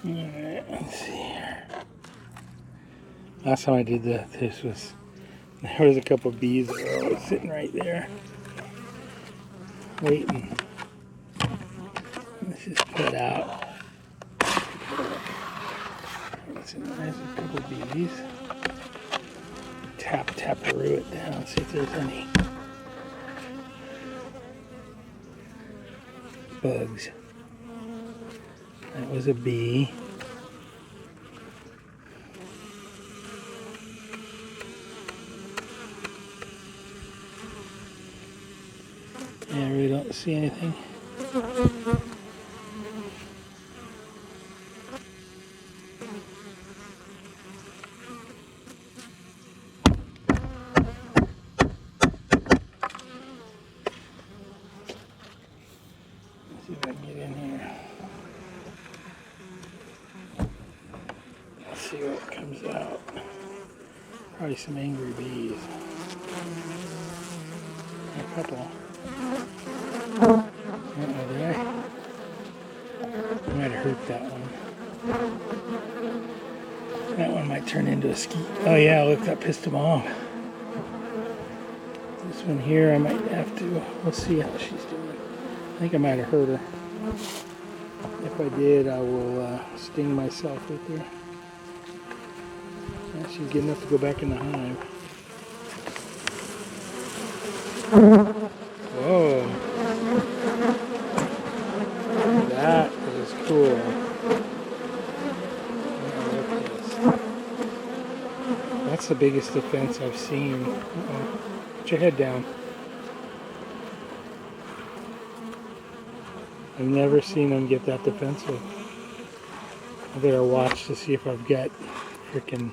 Alright, let's see here. Last time I did this there was a couple of bees that were always sitting right there, waiting. Let's just put out. That's a nice couple of bees. Taparoo it down, see if there's any bugs. That was a bee. Yeah, I really don't see anything. Let's see if I can get in here. Let's see what comes out. Probably some angry bees. A couple. Uh-oh, did I? I might have hurt that one. That one might turn into a skeet. Oh yeah, look, that pissed him off. This one here, I might have to. We'll see how she's doing. I think I might have hurt her. If I did, I will sting myself with her. Yeah, she's good enough to go back in the hive. Whoa. That is cool. That's the biggest defense I've seen. Uh-oh. Put your head down. I've never seen them get that defensive. I better watch to see if I've got frickin'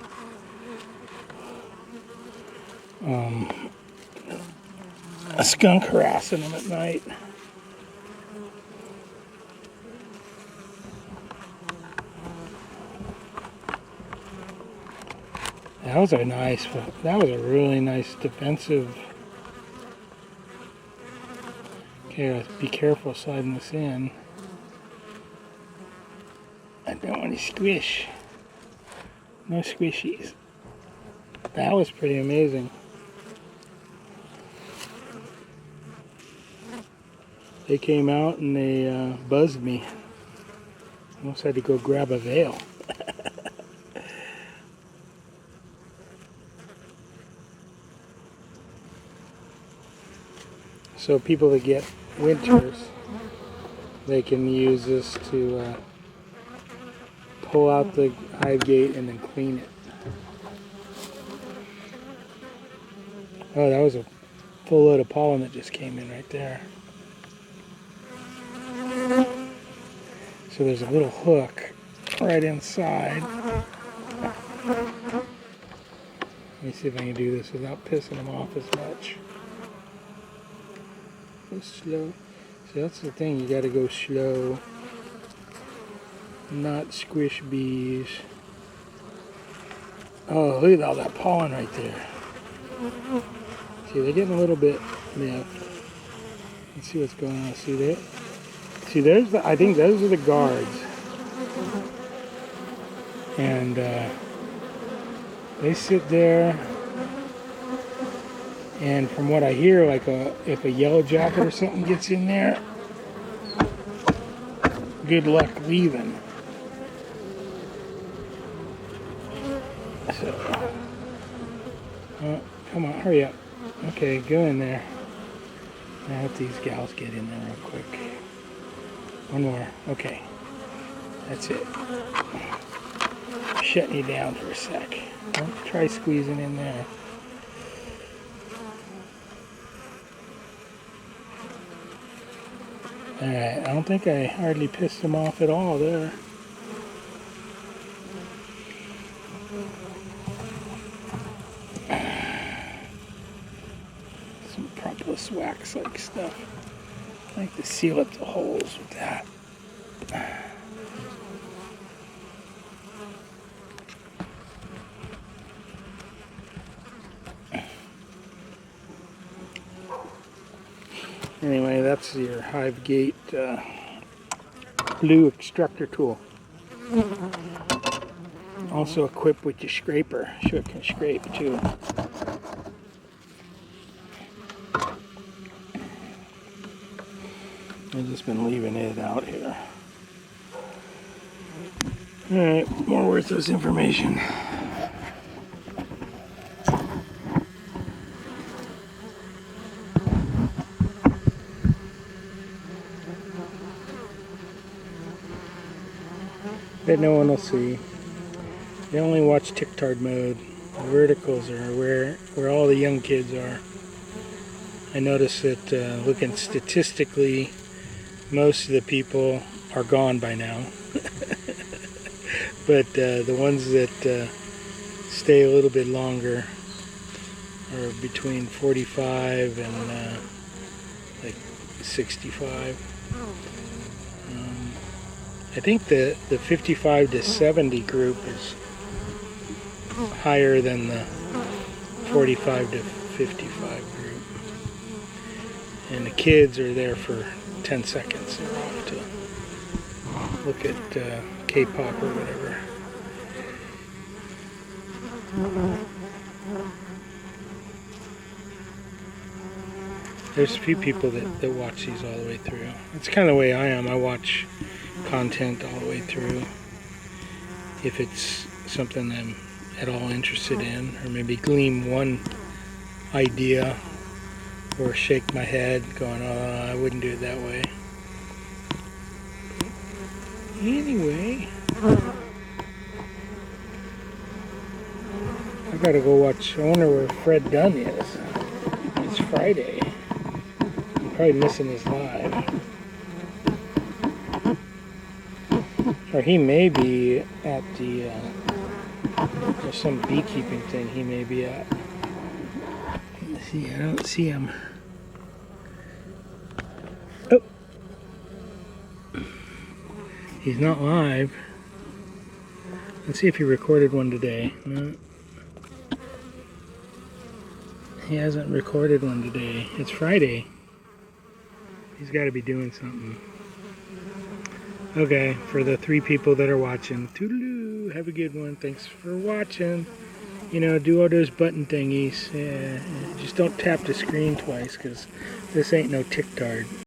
a skunk harassing them at night. That was a really nice defensive. Okay, let's be careful sliding this in. I don't want to squish. No squishies. That was pretty amazing. They came out and they buzzed me. Almost had to go grab a veil. So people that get winters, they can use this to pull out the hive gate and then clean it. Oh, that was a full load of pollen that just came in right there. So there's a little hook right inside. Let me see if I can do this without pissing them off as much. Go slow. So that's the thing, you gotta go slow. Not squish bees. Oh, look at all that pollen right there. See, they're getting a little bit miffed. Let's see what's going on. See there? See, there's the, I think those are the guards. And they sit there. And from what I hear, like if a yellow jacket or something gets in there, good luck leaving. So, come on, hurry up. Okay, go in there. I hope these gals get in there real quick. One more. Okay. That's it. Shutting you down for a sec. Try squeezing in there. Alright, I don't think I hardly pissed them off at all there. Some propolis wax like stuff. I like to seal up the holes with that. Anyway, that's your HiveGate blue extractor tool. Also equipped with your scraper, so it can scrape too. I've just been leaving it out here. Alright, more worthless information. That no one will see. They only watch TIK TARD mode. The verticals are where all the young kids are. I noticed that looking statistically, most of the people are gone by now. But the ones that stay a little bit longer are between 45 and like 65. I think the 55 to 70 group is higher than the 45 to 55 group. And the kids are there for 10 seconds. They're off to look at K-pop or whatever. There's a few people that watch these all the way through. It's kind of the way I am. I watch content all the way through. If it's something I'm at all interested in, or maybe glean one idea, or shake my head going, oh, I wouldn't do it that way. Anyway, I gotta go watch. I wonder where Fred Dunn is. It's Friday. I'm probably missing his live. Or he may be at the, there's some beekeeping thing he may be at. Let's see, I don't see him. Oh! He's not live. Let's see if he recorded one today. No. He hasn't recorded one today. It's Friday. He's got to be doing something. Okay, for the 3 people that are watching, toodaloo, have a good one. Thanks for watching. You know, do all those button thingies. Just don't tap the screen twice, because this ain't no TIK TARD.